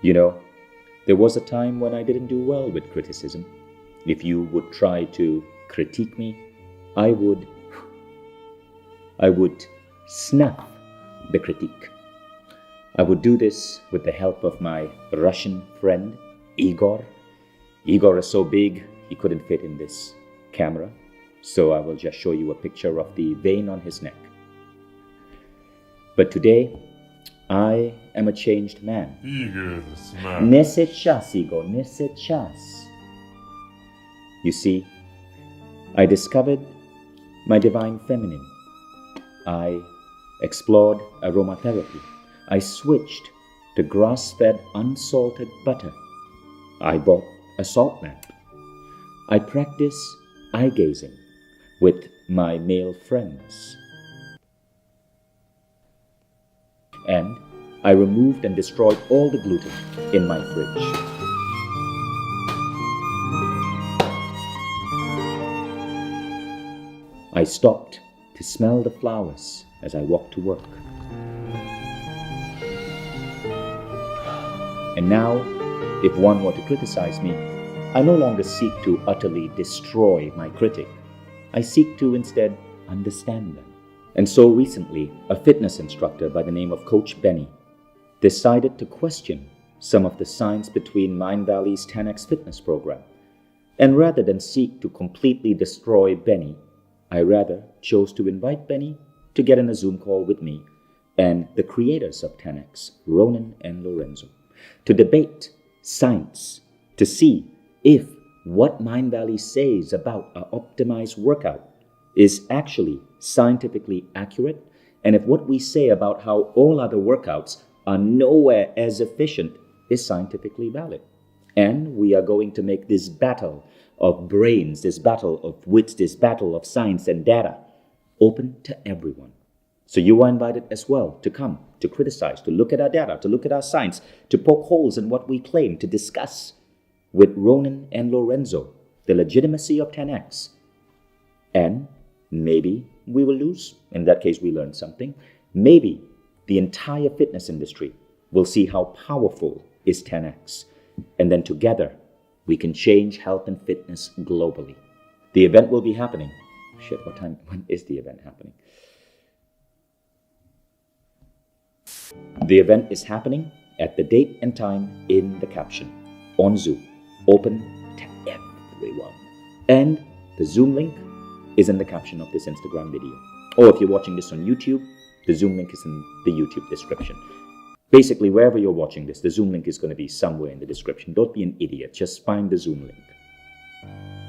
You know, there was a time when I didn't do well with criticism. If you would try to critique me, I would I would snuff the critique. I would do this with the help of my Russian friend, Igor. Igor is so big, he couldn't fit in this camera. So I will just show you a picture of the vein on his neck. But today, I am a changed man. Igor the smart. Ne сейчас, Igor, ne сейчас. You see, I discovered my divine feminine. I explored aromatherapy. I switched to grass-fed unsalted butter. I bought a salt lamp. I practice eye gazing with my male friends. And I removed and destroyed all the gluten in my fridge. I stopped to smell the flowers as I walked to work. And now, if one were to criticize me, I no longer seek to utterly destroy my critic. I seek to instead understand them. And so recently, a fitness instructor by the name of Coach Benny decided to question some of the science between Mindvalley's 10x fitness program. And rather than seek to completely destroy Benny, I rather chose to invite Benny to get in a Zoom call with me and the creators of 10x, Ronan and Lorenzo, to debate science, to see if what Mindvalley says about an optimized workout is actually scientifically accurate, and if what we say about how all other workouts are nowhere as efficient is scientifically valid. And we are going to make this battle of brains, this battle of wits, this battle of science and data open to everyone. So you are invited as well to come, to criticize, to look at our data, to look at our science, to poke holes in what we claim, to discuss with Ronan and Lorenzo the legitimacy of 10x. And maybe we will lose. In that case, we learn something. Maybe the entire fitness industry will see how powerful is 10x. And then together, we can change health and fitness globally. The event will be happening. When is the event happening? The event is happening at the date and time in the caption on Zoom, open to everyone. And the Zoom link is in the caption of this Instagram video. Or if you're watching this on YouTube, the Zoom link is in the YouTube description. Basically, wherever you're watching this, the Zoom link is going to be somewhere in the description. Don't be an idiot. Just find the Zoom link.